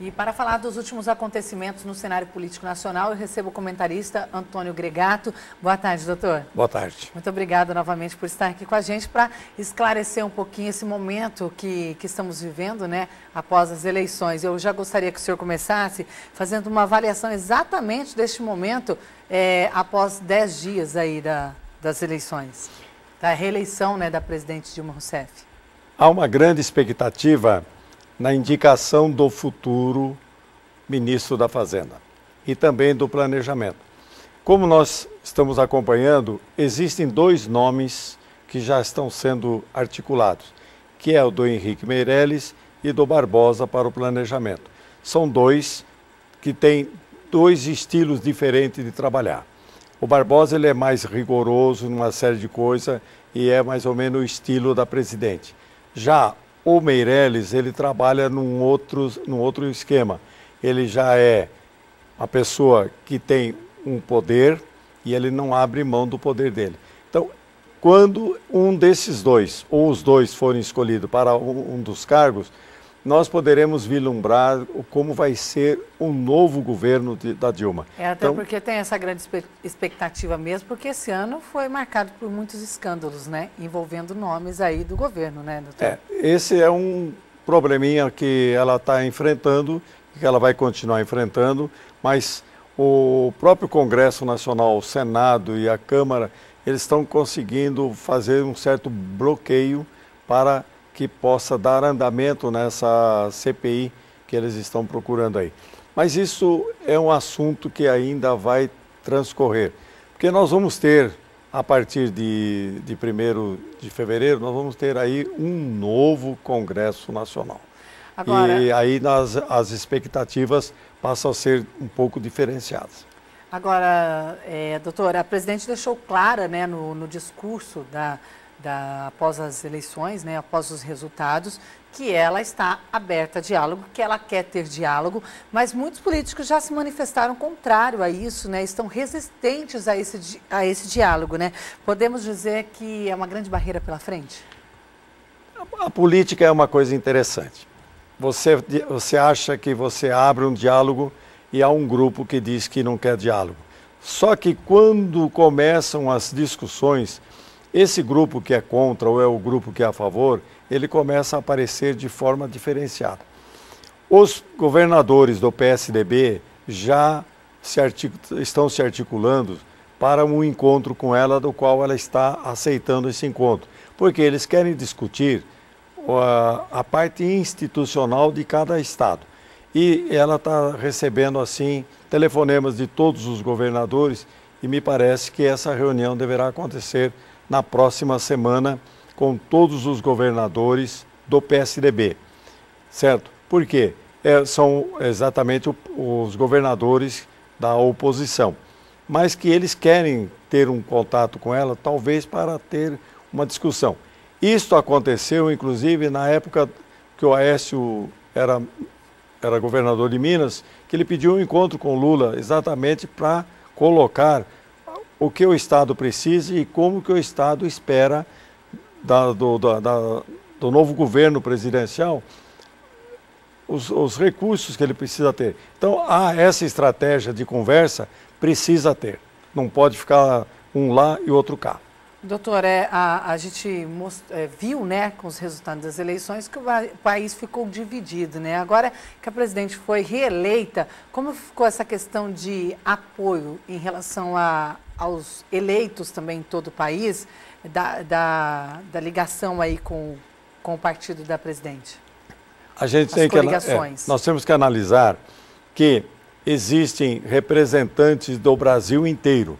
E para falar dos últimos acontecimentos no cenário político nacional, eu recebo o comentarista Antônio Gregato. Boa tarde, doutor. Boa tarde. Muito obrigado novamente por estar aqui com a gente para esclarecer um pouquinho esse momento que estamos vivendo, né, após as eleições. Eu já gostaria que o senhor começasse fazendo uma avaliação exatamente deste momento, após 10 dias aí das eleições, da reeleição, né, da presidente Dilma Rousseff. Há uma grande expectativa na indicação do futuro ministro da Fazenda e também do Planejamento. Como nós estamos acompanhando, existem dois nomes que já estão sendo articulados, que é o do Henrique Meirelles e do Barbosa para o Planejamento. São dois que têm dois estilos diferentes de trabalhar. O Barbosa ele é mais rigoroso numa série de coisas e é mais ou menos o estilo da presidente. Já o Meirelles, ele trabalha num outro esquema. Ele já é uma pessoa que tem um poder e ele não abre mão do poder dele. Então, quando um desses dois, ou os dois forem escolhidos para um dos cargos, nós poderemos vislumbrar como vai ser o novo governo da Dilma. Até então, porque tem essa grande expectativa mesmo, porque esse ano foi marcado por muitos escândalos, né, envolvendo nomes aí do governo, né, doutor? Esse é um probleminha que ela está enfrentando, que ela vai continuar enfrentando, mas o próprio Congresso Nacional, o Senado e a Câmara, eles estão conseguindo fazer um certo bloqueio para que possa dar andamento nessa CPI que eles estão procurando aí. Mas isso é um assunto que ainda vai transcorrer, porque nós vamos ter, a partir de 1º de fevereiro, nós vamos ter aí um novo Congresso Nacional. Agora, e aí as expectativas passam a ser um pouco diferenciadas. Agora, doutora, a presidente deixou clara, né, no discurso após as eleições, né, após os resultados, que ela está aberta a diálogo, que ela quer ter diálogo, mas muitos políticos já se manifestaram contrário a isso, né, estão resistentes a esse diálogo, né? Podemos dizer que é uma grande barreira pela frente? A política é uma coisa interessante. Você acha que você abre um diálogo e há um grupo que diz que não quer diálogo. Só que quando começam as discussões, esse grupo que é contra ou é o grupo que é a favor, ele começa a aparecer de forma diferenciada. Os governadores do PSDB já estão se articulando para um encontro com ela, do qual ela está aceitando esse encontro, porque eles querem discutir a parte institucional de cada estado. E ela está recebendo, assim, telefonemas de todos os governadores e me parece que essa reunião deverá acontecer na próxima semana com todos os governadores do PSDB, certo? Por quê? São exatamente os governadores da oposição, mas que eles querem ter um contato com ela, talvez para ter uma discussão. Isto aconteceu, inclusive, na época que o Aécio era governador de Minas, que ele pediu um encontro com Lula exatamente para colocar o que o Estado precisa e como que o Estado espera do novo governo presidencial os recursos que ele precisa ter. Então, essa estratégia de conversa precisa ter. Não pode ficar um lá e outro cá. Doutor, a gente viu, né, com os resultados das eleições, que o país ficou dividido, né? Agora que a presidente foi reeleita, como ficou essa questão de apoio em relação aos eleitos também em todo o país, da ligação aí com o partido da presidente? Nós temos que analisar que existem representantes do Brasil inteiro.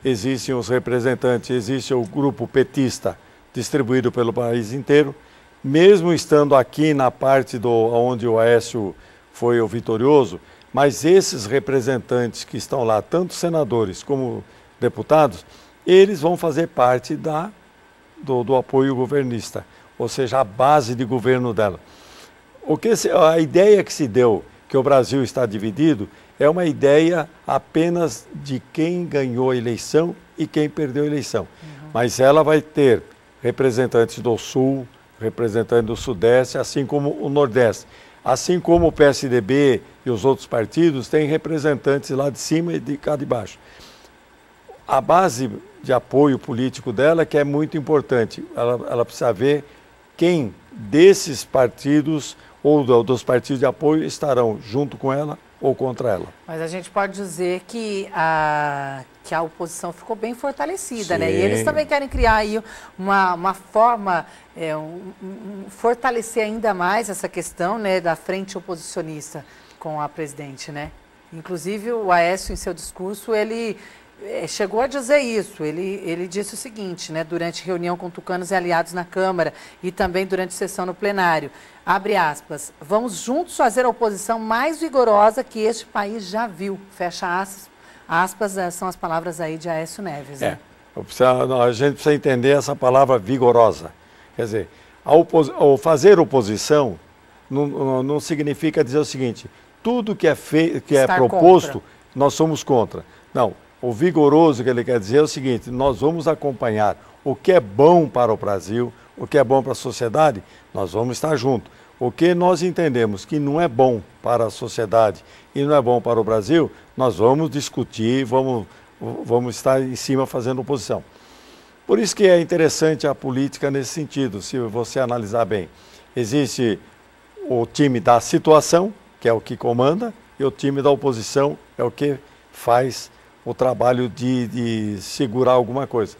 Existem os representantes, existe o grupo petista distribuído pelo país inteiro, mesmo estando aqui na parte onde o Aécio foi o vitorioso, mas esses representantes que estão lá, tanto senadores como deputados, eles vão fazer parte do apoio governista, ou seja, a base de governo dela. A ideia que se deu, que o Brasil está dividido, é uma ideia apenas de quem ganhou a eleição e quem perdeu a eleição. Mas ela vai ter representantes do Sul, representantes do Sudeste, assim como o Nordeste. Assim como o PSDB e os outros partidos têm representantes lá de cima e de cá de baixo. A base de apoio político dela que é muito importante. Ela precisa ver quem desses partidos ou dos partidos de apoio estarão junto com ela ou contra ela. Mas a gente pode dizer que a oposição ficou bem fortalecida, Sim. né? E eles também querem criar aí uma forma, fortalecer ainda mais essa questão, né, da frente oposicionista com a presidente, né? Inclusive o Aécio, em seu discurso, ele chegou a dizer isso. Ele disse o seguinte, né, durante reunião com tucanos e aliados na Câmara e também durante sessão no plenário, abre aspas, vamos juntos fazer a oposição mais vigorosa que este país já viu, fecha aspas, são as palavras aí de Aécio Neves. Né? A gente precisa entender essa palavra vigorosa. Quer dizer, fazer oposição não significa dizer o seguinte, tudo que é proposto, contra. Nós somos contra. Não. O vigoroso que ele quer dizer é o seguinte, nós vamos acompanhar o que é bom para o Brasil, o que é bom para a sociedade, nós vamos estar juntos. O que nós entendemos que não é bom para a sociedade e não é bom para o Brasil, nós vamos discutir, vamos estar em cima fazendo oposição. Por isso que é interessante a política nesse sentido, se você analisar bem. Existe o time da situação, que é o que comanda, e o time da oposição é o que faz o trabalho de segurar alguma coisa.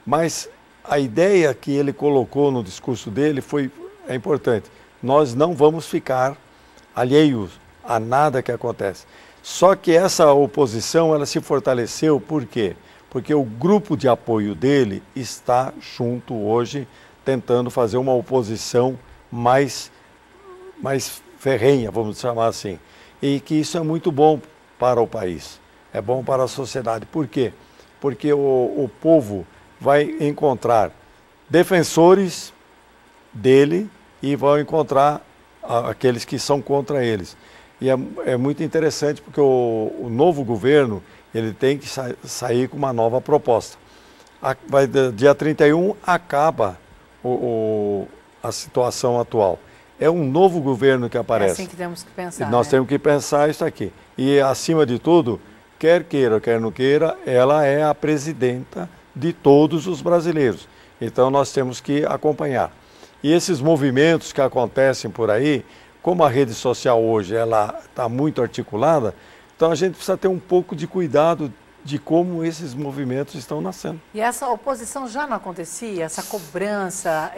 Mas a ideia que ele colocou no discurso dele é importante. Nós não vamos ficar alheios a nada que acontece. Só que essa oposição, ela se fortaleceu, por quê? Porque o grupo de apoio dele está junto hoje, tentando fazer uma oposição mais ferrenha, vamos chamar assim. E que isso é muito bom para o país. É bom para a sociedade. Por quê? Porque o povo vai encontrar defensores dele e vão encontrar aqueles que são contra eles. E é muito interessante porque o novo governo ele tem que sair com uma nova proposta. Dia 31 acaba a situação atual. É um novo governo que aparece. É assim que temos que pensar. E nós temos que pensar isso aqui. E, acima de tudo, quer queira, quer não queira, ela é a presidenta de todos os brasileiros. Então, nós temos que acompanhar. E esses movimentos que acontecem por aí, como a rede social hoje ela está muito articulada, então a gente precisa ter um pouco de cuidado de como esses movimentos estão nascendo. E essa oposição já não acontecia? Essa cobrança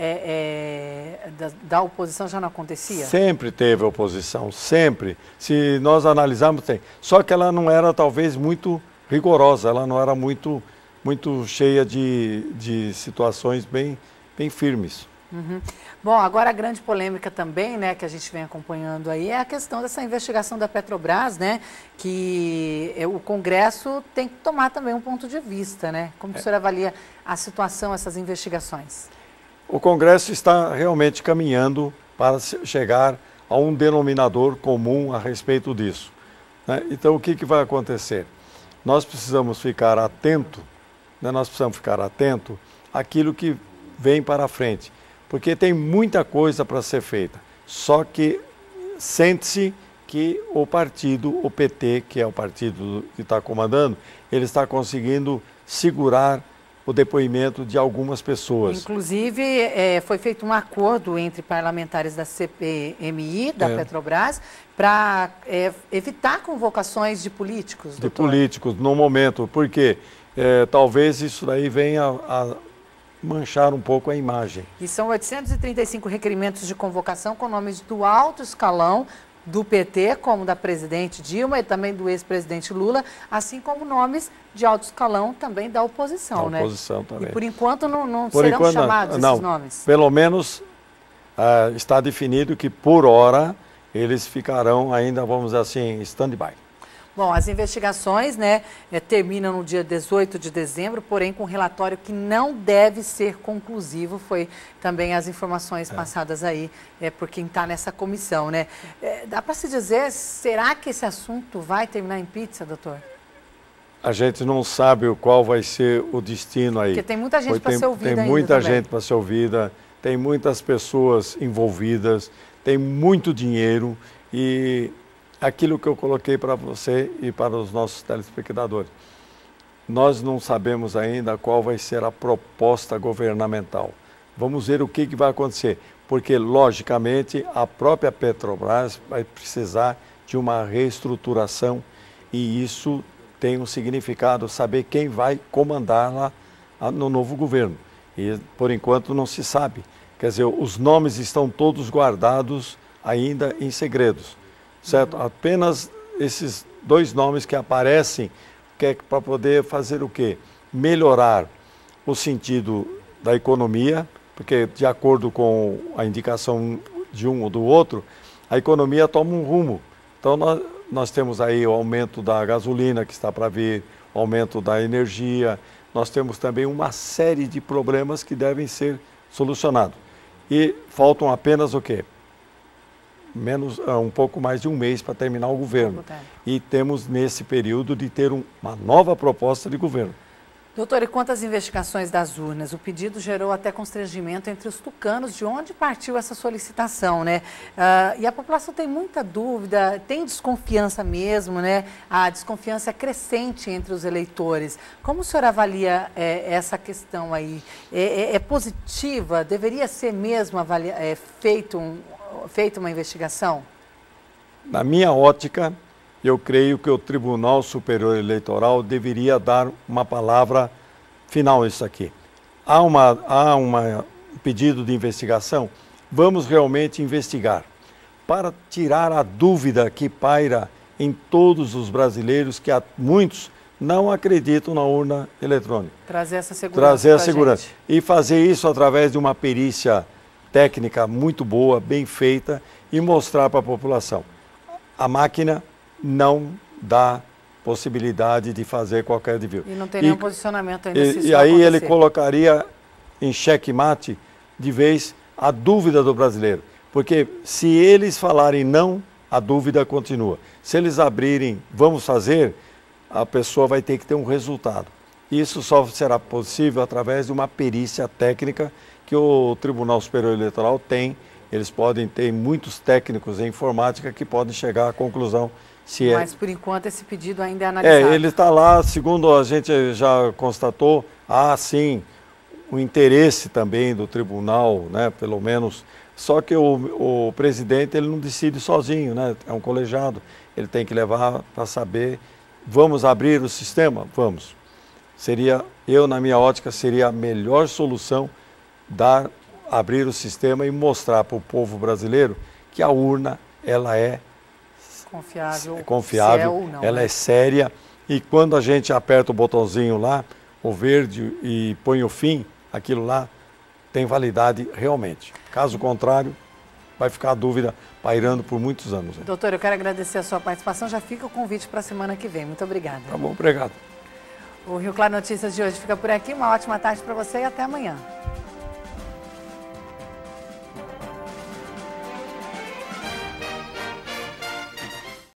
da oposição já não acontecia? Sempre teve oposição, sempre. Se nós analisarmos, tem. Só que ela não era talvez muito rigorosa, ela não era muito cheia de situações bem firmes. Uhum. Bom, agora a grande polêmica também, né, que a gente vem acompanhando aí, é a questão dessa investigação da Petrobras, né, que o Congresso tem que tomar também um ponto de vista, né? Como o senhor avalia a situação, essas investigações? O Congresso está realmente caminhando para chegar a um denominador comum a respeito disso, né? Então, o que vai acontecer? Nós precisamos ficar atento, né? Nós precisamos ficar atento àquilo que vem para frente. Porque tem muita coisa para ser feita, só que sente-se que o partido, o PT, que é o partido que está comandando, ele está conseguindo segurar o depoimento de algumas pessoas. Inclusive, foi feito um acordo entre parlamentares da CPMI, da Petrobras, para evitar convocações de políticos, doutor. De políticos, no momento, porque talvez isso daí venha a manchar um pouco a imagem. E são 835 requerimentos de convocação com nomes do alto escalão do PT, como da presidente Dilma e também do ex-presidente Lula, assim como nomes de alto escalão também da oposição, né? Oposição também. E por enquanto não serão chamados esses nomes? Pelo menos está definido que por hora eles ficarão ainda, vamos dizer assim, stand-by. Bom, as investigações, né, terminam no dia 18 de dezembro, porém com um relatório que não deve ser conclusivo, foi também as informações passadas aí por quem está nessa comissão, né? Dá para se dizer, será que esse assunto vai terminar em pizza, doutor? A gente não sabe qual vai ser o destino aí. Porque tem muita gente para ser ouvida ainda. Tem muita gente para ser ouvida, tem muitas pessoas envolvidas, tem muito dinheiro e aquilo que eu coloquei para você e para os nossos telespectadores. Nós não sabemos ainda qual vai ser a proposta governamental. Vamos ver o que vai acontecer, porque, logicamente, a própria Petrobras vai precisar de uma reestruturação e isso tem um significado, saber quem vai comandar lá no novo governo. E, por enquanto, não se sabe. Quer dizer, os nomes estão todos guardados ainda em segredos, certo? Apenas esses 2 nomes que aparecem, que é para poder fazer o quê? Melhorar o sentido da economia, porque de acordo com a indicação de um ou do outro, a economia toma um rumo. Então nós temos aí o aumento da gasolina que está para vir, o aumento da energia, nós temos também uma série de problemas que devem ser solucionados. E faltam apenas o quê? Um pouco mais de um mês para terminar o governo. E temos nesse período de ter uma nova proposta de governo. Doutor, e quanto às investigações das urnas? O pedido gerou até constrangimento entre os tucanos de onde partiu essa solicitação, né? E a população tem muita dúvida, tem desconfiança mesmo, né? A desconfiança é crescente entre os eleitores. Como o senhor avalia essa questão aí? É positiva? Deveria ser mesmo feita uma investigação? Na minha ótica, eu creio que o Tribunal Superior Eleitoral deveria dar uma palavra final a isso aqui. Há um pedido de investigação, vamos realmente investigar, para tirar a dúvida que paira em todos os brasileiros, que há muitos não acreditam na urna eletrônica. Trazer essa segurança. Trazer a segurança. E fazer isso através de uma perícia técnica muito boa, bem feita, e mostrar para a população. A máquina não dá possibilidade de fazer qualquer desvio. E não tem nenhum posicionamento ainda se isso E aí ele colocaria em xeque-mate de vez a dúvida do brasileiro. Porque se eles falarem não, a dúvida continua. Se eles abrirem, vamos fazer, a pessoa vai ter que ter um resultado. Isso só será possível através de uma perícia técnica que o Tribunal Superior Eleitoral tem. Eles podem ter muitos técnicos em informática que podem chegar à conclusão se Mas, por enquanto, esse pedido ainda é analisado. Ele está lá, segundo a gente já constatou, há sim o interesse também do tribunal, né, pelo menos. Só que o presidente ele não decide sozinho, né, é um colegiado. Ele tem que levar para saber, vamos abrir o sistema? Vamos. Na minha ótica, seria a melhor solução abrir o sistema e mostrar para o povo brasileiro que a urna ela é confiável, ela é séria, e quando a gente aperta o botãozinho lá, o verde, e põe o fim, aquilo lá tem validade realmente. Caso contrário, vai ficar a dúvida pairando por muitos anos. Doutor, eu quero agradecer a sua participação, já fica o convite para a semana que vem. Muito obrigada. Tá bom, obrigado. O Rio Claro Notícias de hoje fica por aqui, uma ótima tarde para você e até amanhã.